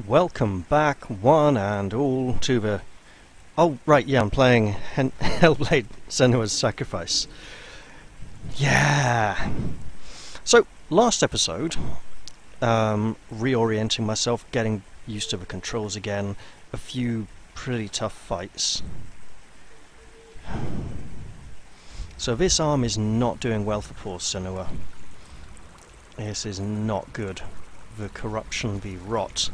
Welcome back, one and all, to the... Oh, right, yeah, I'm playing Hellblade: Senua's Sacrifice. Yeah! So, last episode, reorienting myself, getting used to the controls again, a few pretty tough fights. So this arm is not doing well for poor Senua. This is not good. The corruption, the rot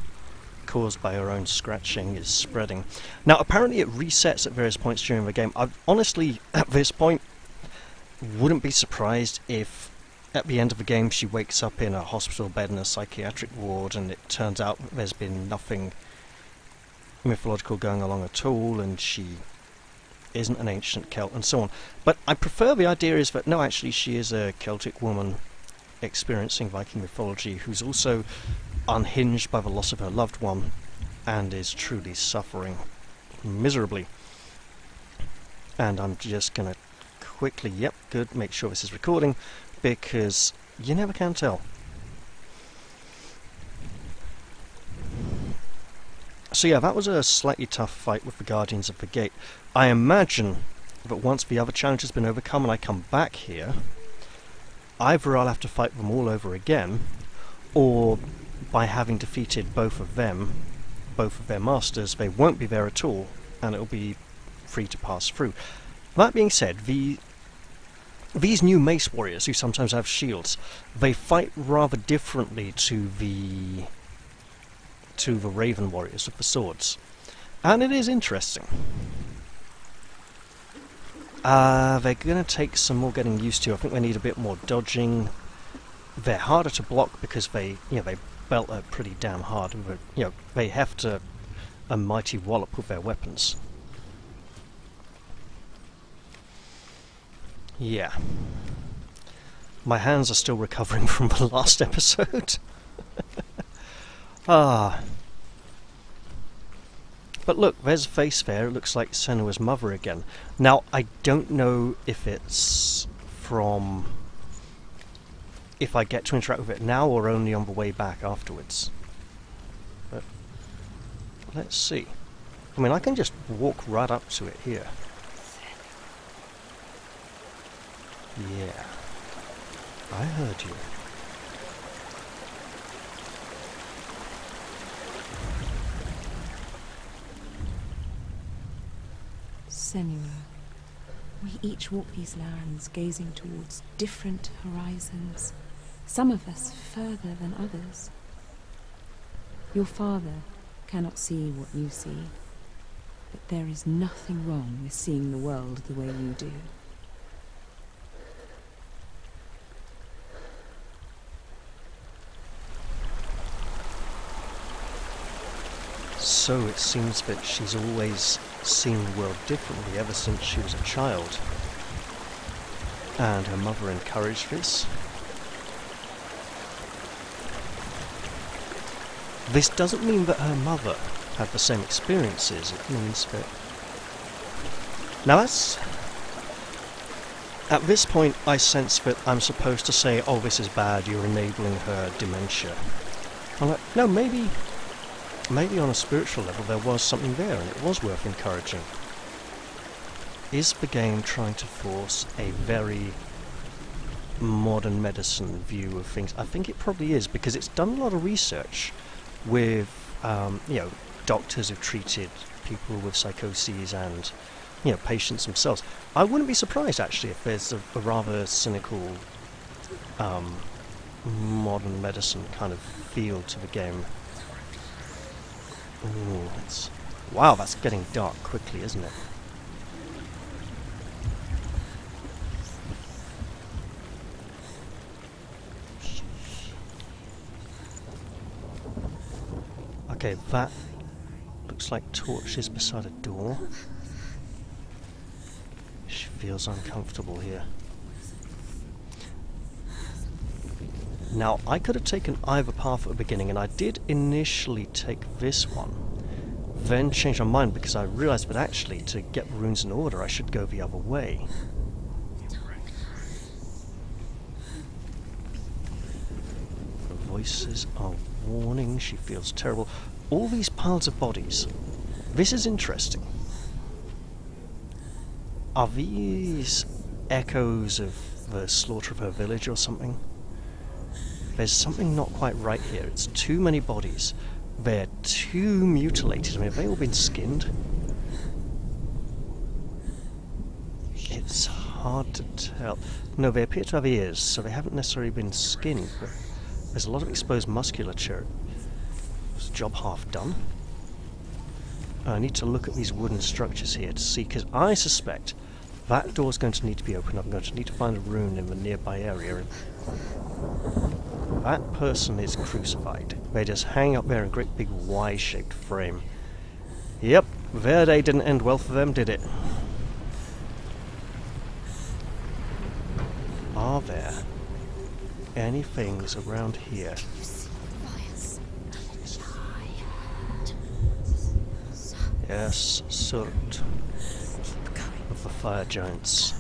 caused by her own scratching is spreading. Now apparently it resets at various points during the game. I honestly, at this point, wouldn't be surprised if at the end of the game she wakes up in a hospital bed in a psychiatric ward and it turns out that there's been nothing mythological going along at all and she isn't an ancient Celt and so on. But I prefer the idea is that no, actually she is a Celtic woman experiencing Viking mythology who's also unhinged by the loss of her loved one and is truly suffering miserably. And I'm just gonna quickly, yep, good, make sure this is recording because you never can tell. So yeah, that was a slightly tough fight with the Guardians of the Gate. I imagine that once the other challenge has been overcome and I come back here, either I'll have to fight them all over again, or by having defeated both of them, both of their masters, they won't be there at all, and it'll be free to pass through. That being said, these new mace warriors, who sometimes have shields, they fight rather differently to the Raven warriors with the swords. And it is interesting. They're going to take some more getting used to. I think they need a bit more dodging. They're harder to block because they belt are pretty damn hard. They heft a mighty wallop with their weapons. Yeah. My hands are still recovering from the last episode. Ah. But look, there's a face there. It looks like Senua's mother again. Now, I don't know if it's from... if I get to interact with it now or only on the way back afterwards. But let's see. I mean, I can just walk right up to it here. Yeah. I heard you. Senua, we each walk these lands gazing towards different horizons, some of us further than others. Your father cannot see what you see, but there is nothing wrong with seeing the world the way you do. So it seems that she's always seen the world differently ever since she was a child. And her mother encouraged this. This doesn't mean that her mother had the same experiences, it means that... Now that's... At this point I sense that I'm supposed to say, oh, this is bad, you're enabling her dementia. I'm like, no, maybe on a spiritual level there was something there and it was worth encouraging. Is the game trying to force a very modern medicine view of things? I think it probably is, because it's done a lot of research with doctors who've treated people with psychoses and patients themselves. I wouldn't be surprised actually if there's a rather cynical modern medicine kind of feel to the game. Ooh, wow, that's getting dark quickly, isn't it? Okay, that looks like torches beside a door. She feels uncomfortable here. Now, I could have taken either path at the beginning, and I did initially take this one, then changed my mind because I realised that actually, to get the runes in order, I should go the other way. The voices... oh warning, she feels terrible. All these piles of bodies. This is interesting. Are these echoes of the slaughter of her village or something? There's something not quite right here. It's too many bodies. They're too mutilated. I mean, have they all been skinned? It's hard to tell. No, they appear to have ears, so they haven't necessarily been skinned, but there's a lot of exposed musculature. Is the job half done? I need to look at these wooden structures here to see, because I suspect that door's going to need to be opened up. I'm going to need to find a rune in the nearby area. And that person is crucified. They just hang up there in a great big Y-shaped frame. Yep, their day didn't end well for them, did it? Are there any things around here? Yes, soot of the fire giants.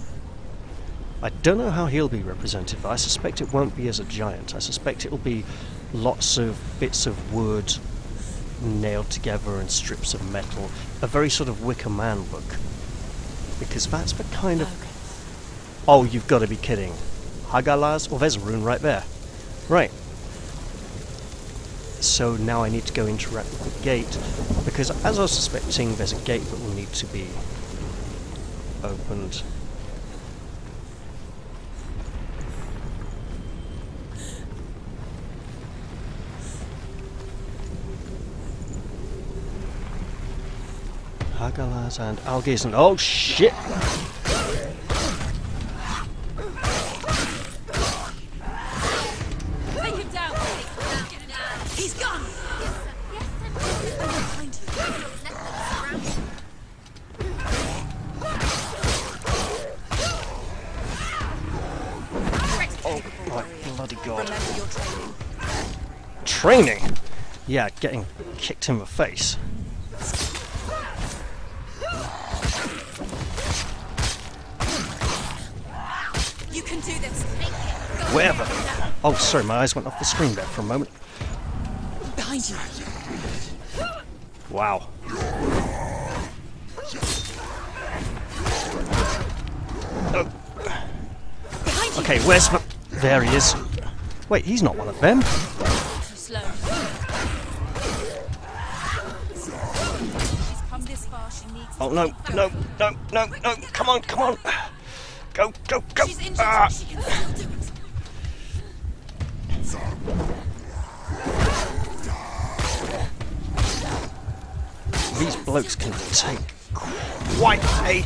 I don't know how he'll be represented, but I suspect it won't be as a giant. I suspect it'll be lots of bits of wood nailed together and strips of metal. A very sort of Wicker Man look. Because that's the kind of... Oh, you've got to be kidding. Hagalas? Well, there's a rune right there. Right. So now I need to go interact with the gate, because as I was suspecting, there's a gate that will need to be opened. Hagalas and Algis and... Oh, shit! Training? Yeah, getting kicked in the face. You can do this. Wherever. Oh, sorry, my eyes went off the screen there for a moment. Behind you. Wow. Oh. Okay, where's the... There he is. Wait, he's not one of them. Slow. She's come this far, she needs Oh no, no, no, no, no, come on, come on. Go, go, go. She's injured. She can still do it. These blokes can take quite a...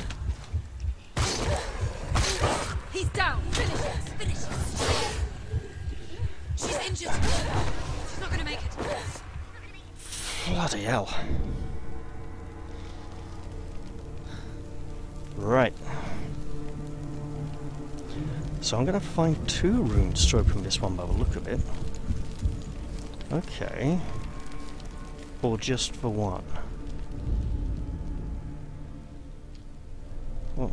He's down. Finish it. Finish it. She's injured. She's not going to make it. Bloody hell. Right. So I'm going to find 2 runes to open this one by the look of it. Okay. Or just for one. Oh.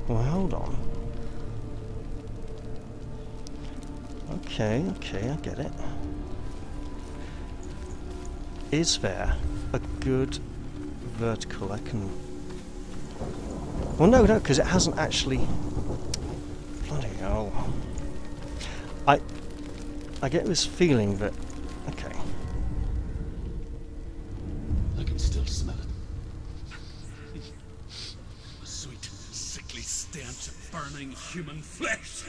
Well, hold on. Okay, okay, I get it. Is there a good vertical I can... Well, no, because it hasn't actually... Bloody hell. I get this feeling that... Okay. I can still smell it. A sweet, sickly stench of burning human flesh.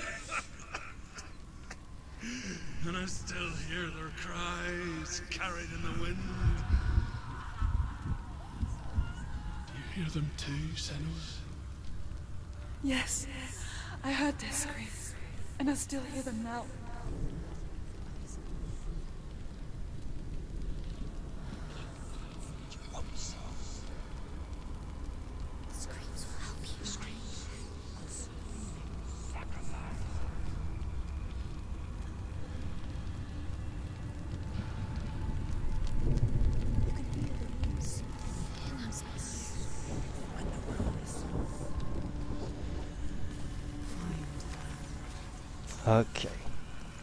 And I still hear their cries carried in the wind. You hear them too, Senua? Yes, I heard their screams, and I still hear them now. Okay.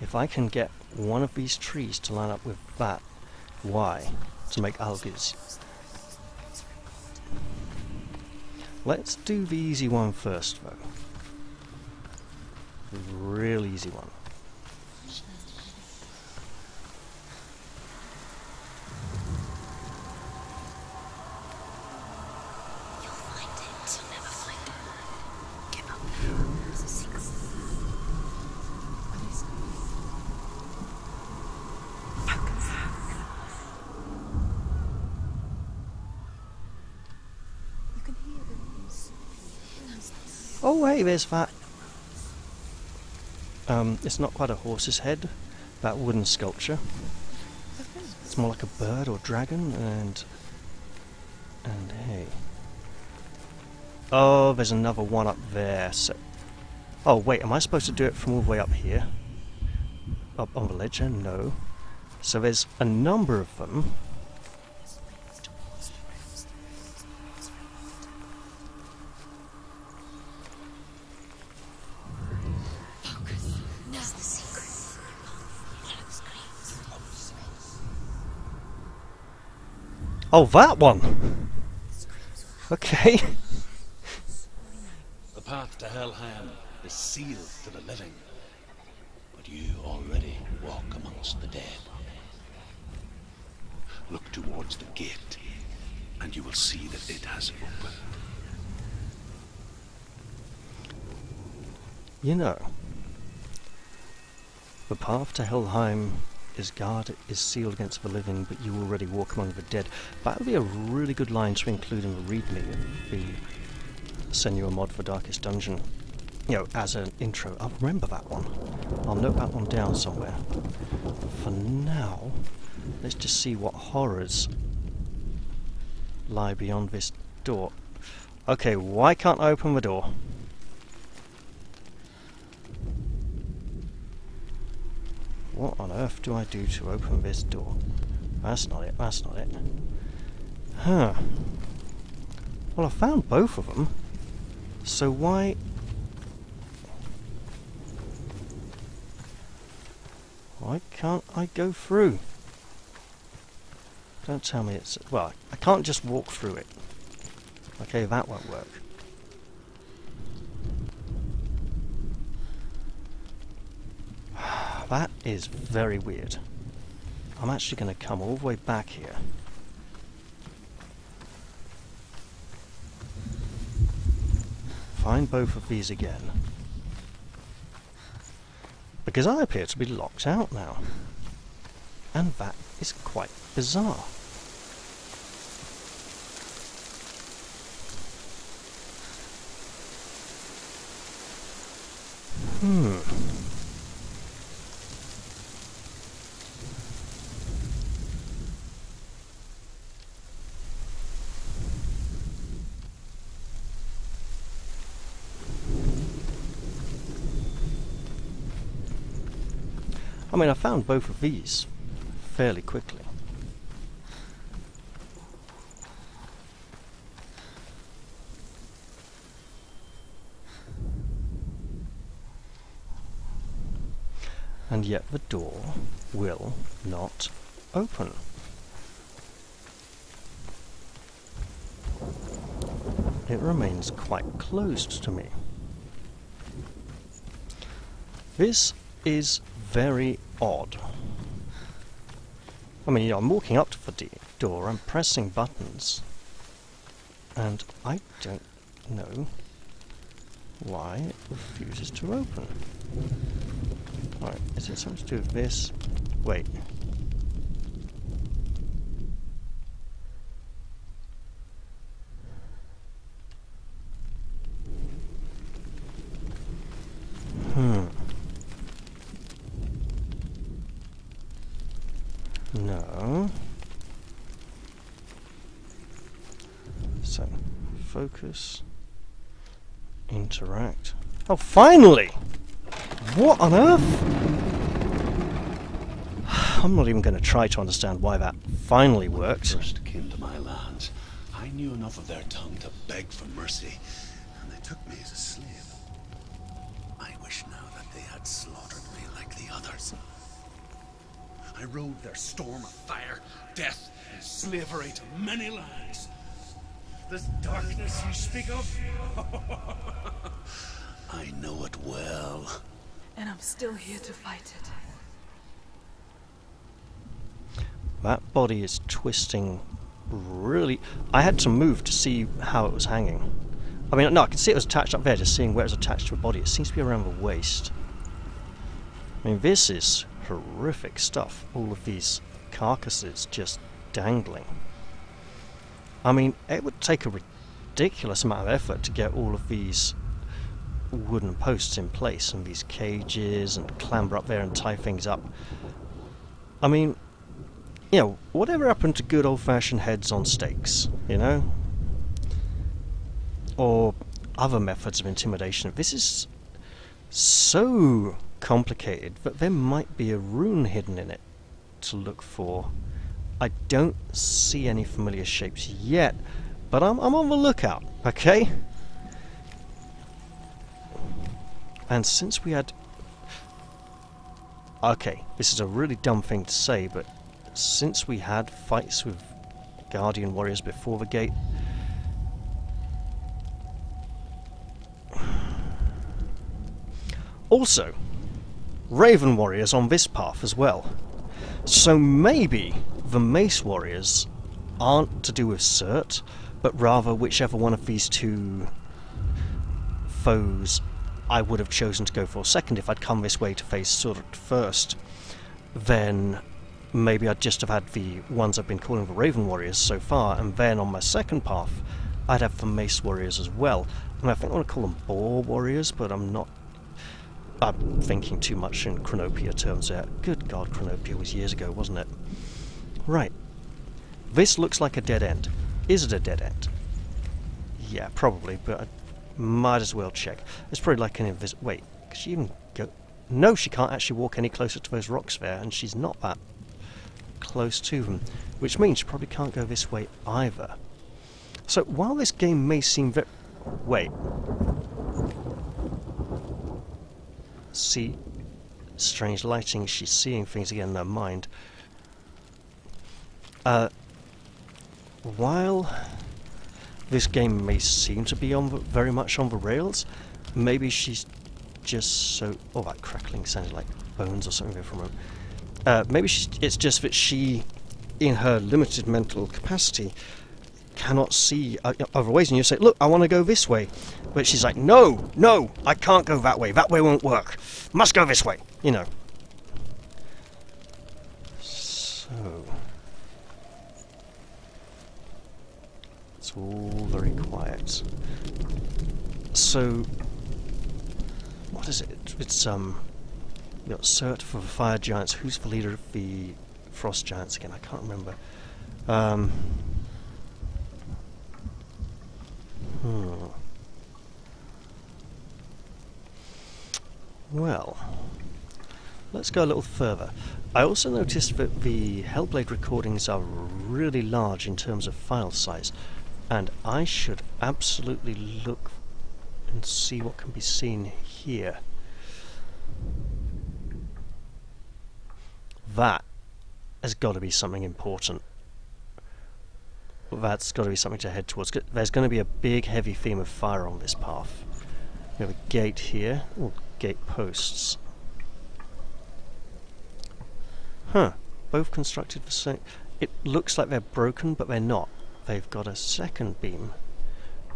If I can get one of these trees to line up with that Y to make algues. Let's do the easy one first though. The real easy one. Oh hey, there's that. It's not quite a horse's head, that wooden sculpture. It's more like a bird or dragon, and hey. Oh, there's another one up there. So, oh wait, am I supposed to do it from all the way up here? Up on the ledge? No. So there's a number of them. Oh, that one! Okay. The path to Helheim is sealed to the living, but you already walk amongst the dead. Look towards the gate, and you will see that it has opened. You know, the path to Helheim is sealed against the living, but you already walk among the dead. That would be a really good line to include in the README of the Senua mod for Darkest Dungeon. You know, as an intro. I'll remember that one. I'll note that one down somewhere. For now, let's just see what horrors lie beyond this door. Okay, why can't I open the door? What on earth do I do to open this door? That's not it, that's not it. Huh. Well, I found both of them. So why... Why can't I go through? Don't tell me it's... Well, I can't just walk through it. Okay, that won't work. That is very weird. I'm actually going to come all the way back here. Find both of these again. Because I appear to be locked out now. And that is quite bizarre. I mean, I found both of these fairly quickly. And yet the door will not open. It remains quite closed to me. This is very odd. I mean, you know, I'm walking up to the door, I'm pressing buttons, and I don't know why it refuses to open. Right, is it something to do with this? Wait. No. So, focus, interact. Oh, finally! What on earth? I'm not even going to try to understand why that finally worked. When I first came to my lands, I knew enough of their tongue to beg for mercy, and they took me as a slave. I wish now that they had slaughtered me like the others. I rode their storm of fire, death, and slavery to many lands. This darkness you speak of, I know it well. And I'm still here to fight it. That body is twisting really... I had to move to see how it was hanging. I mean, no, I can see it was attached up there, just seeing where it was attached to a body. It seems to be around the waist. I mean, this is horrific stuff. All of these carcasses just dangling. I mean, it would take a ridiculous amount of effort to get all of these wooden posts in place and these cages and clamber up there and tie things up. I mean, you know, whatever happened to good old-fashioned heads on stakes, you know? Or other methods of intimidation. This is so complicated that there might be a rune hidden in it to look for. I don't see any familiar shapes yet, but I'm on the lookout, okay? And since we had... Okay, this is a really dumb thing to say, but since we had fights with Guardian warriors before the gate, also, Raven warriors on this path as well. So maybe the Mace warriors aren't to do with Cert, but rather whichever one of these two foes I would have chosen to go for second. If I'd come this way to face Cert first, then maybe I'd just have had the ones I've been calling the Raven warriors so far, and then on my second path I'd have the Mace warriors as well. I mean, I think I want to call them Boar warriors, but I'm thinking too much in Chronopia terms there. Good God, Chronopia was years ago, wasn't it? Right. This looks like a dead end. Is it a dead end? Yeah, probably, but I might as well check. It's probably like an wait, can she even go? No, she can't actually walk any closer to those rocks there, and she's not that close to them. Which means she probably can't go this way either. So, while this game may seem very... Wait. See, strange lighting, she's seeing things again in her mind. While this game may seem to be very much on the rails, maybe she's just so... Oh, that crackling sounded like bones or something there for a moment. Maybe it's just that she, in her limited mental capacity, cannot see other ways, and you say, look, I want to go this way, but she's like, no, I can't go that way won't work, must go this way, you know. So it's all very quiet. So what is it? It's you got Cert for the Fire Giants. Who's the leader of the Frost Giants again? I can't remember. Well, let's go a little further. I also noticed that the Hellblade recordings are really large in terms of file size, and I should absolutely look and see what can be seen here. That has got to be something important. That's got to be something to head towards. There's going to be a big heavy theme of fire on this path. We have a gate here, or gate posts. Huh, both constructed the same. It looks like they're broken, but they're not. They've got a second beam,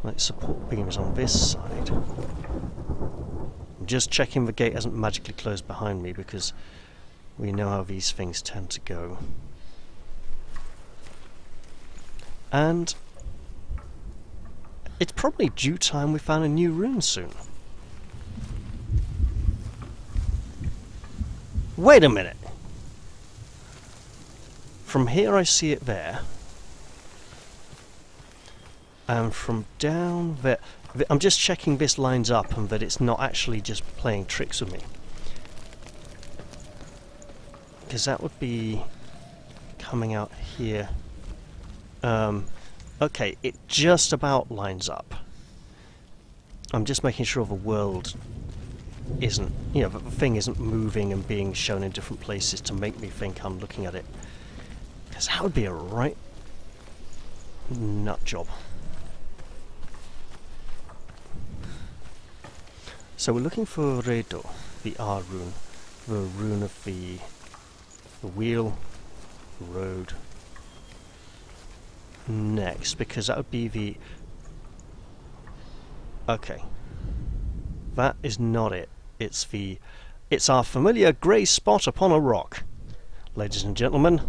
like support beams on this side. I'm just checking the gate hasn't magically closed behind me, because we know how these things tend to go. And it's probably due time we found a new rune soon. Wait a minute! From here I see it there. And from down there... I'm just checking this lines up and that it's not actually just playing tricks with me. Because that would be coming out here. Okay, it just about lines up. I'm just making sure the world isn't, you know, the thing isn't moving and being shown in different places to make me think I'm looking at it. Because that would be a right nut job. So we're looking for Redo, the R rune, the rune of the wheel, road, next, because that would be the... Okay. That is not it. It's our familiar grey spot upon a rock. Ladies and gentlemen,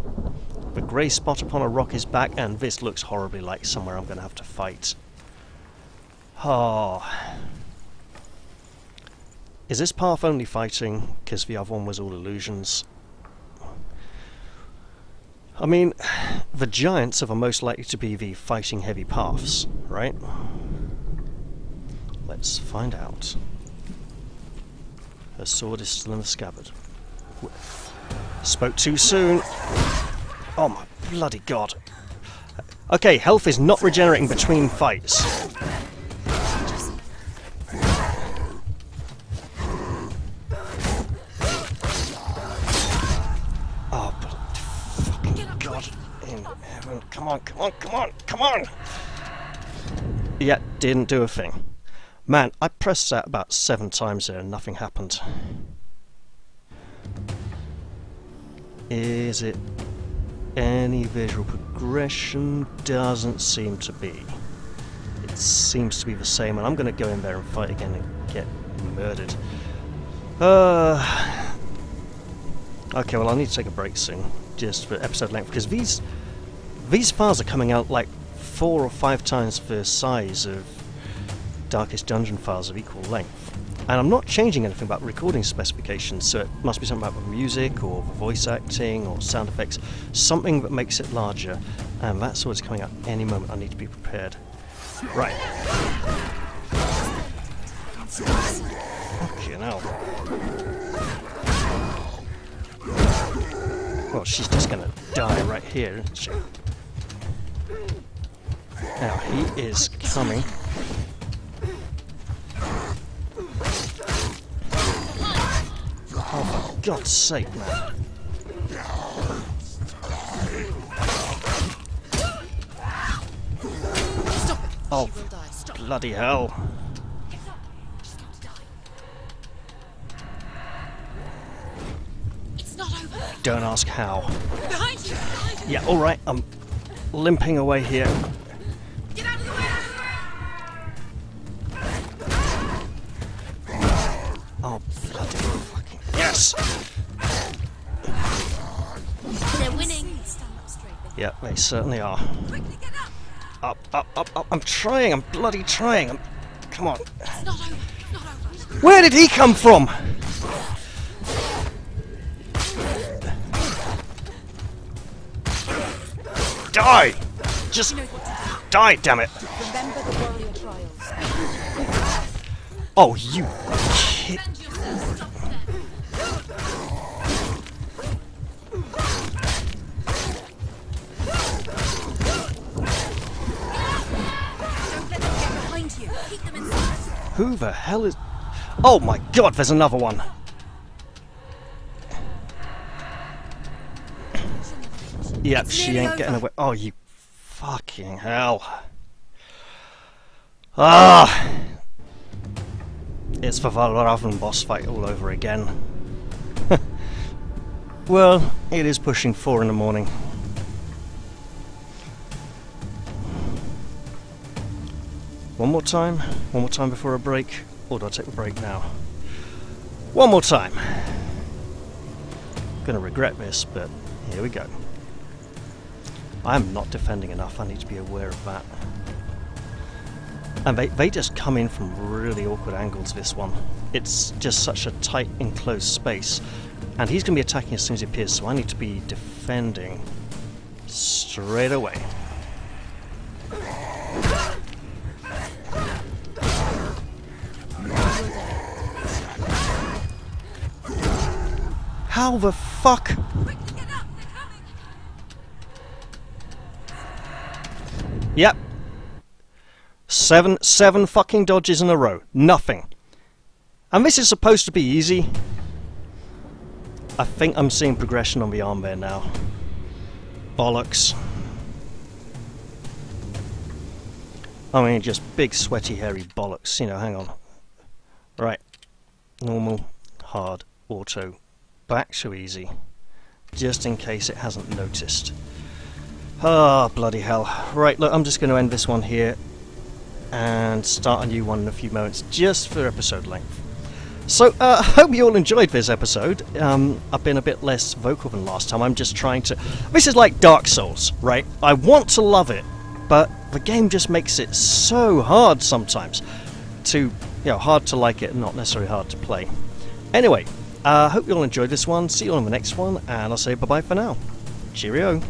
the grey spot upon a rock is back, and this looks horribly like somewhere I'm going to have to fight. Oh. Is this path only fighting? Because the other one was all illusions. I mean, the giants are the most likely to be the fighting heavy paths, right? Let's find out. Her sword is still in the scabbard. Spoke too soon. Oh my bloody god. Okay, health is not regenerating between fights. Oh, fucking god in heaven. Come on, come on, come on, come on! Yeah, didn't do a thing. Man, I pressed that about 7 times there and nothing happened. Is it any visual progression? Doesn't seem to be. It seems to be the same, and I'm going to go in there and fight again and get murdered. Okay, well I need to take a break soon, just for episode length, because these files are coming out like 4 or 5 times the size of Darkest Dungeon files of equal length. And I'm not changing anything about recording specifications, so it must be something about the music, or the voice acting, or sound effects, something that makes it larger, and that's what's coming out any moment. I need to be prepared. Right. Fucking hell. Well, she's just gonna die right here, isn't she? Now, he is coming. Oh, for God's sake, man. Oh, bloody hell. Don't ask how. Yeah, alright, I'm limping away here. Get out of the way! Oh, bloody fucking... Yes! They're winning. Yeah, they certainly are. Up, up, up, up. I'm trying, I'm bloody trying. Come on. It's not over. It's not over. Where did he come from? Die! Just die, damn it! Remember the warrior trials. Oh, you kid! Who the hell is... Oh my god, there's another one! Yep, she ain't getting away. Oh, you fucking hell. Ah! It's the Valravan boss fight all over again. Well, it is pushing 4 in the morning. One more time before a break, or do I take a break now? One more time. Gonna regret this, but here we go. I'm not defending enough, I need to be aware of that. And they just come in from really awkward angles, this one. It's just such a tight, enclosed space. And he's going to be attacking as soon as he appears, so I need to be defending straight away. How the fuck? Yep. Seven fucking dodges in a row. Nothing. And this is supposed to be easy. I think I'm seeing progression on the arm there now. Bollocks. I mean, just big, sweaty, hairy bollocks. You know, hang on. Right. Normal, hard, auto. Back to easy. Just in case it hasn't noticed. Ah, bloody hell. Right, look, I'm just going to end this one here. And start a new one in a few moments, just for episode length. So, I hope you all enjoyed this episode. I've been a bit less vocal than last time. I'm just trying to... This is like Dark Souls, right? I want to love it, but the game just makes it so hard sometimes to, you know, hard to like it and not necessarily hard to play. Anyway, I hope you all enjoyed this one. See you all in the next one, and I'll say bye-bye for now. Cheerio.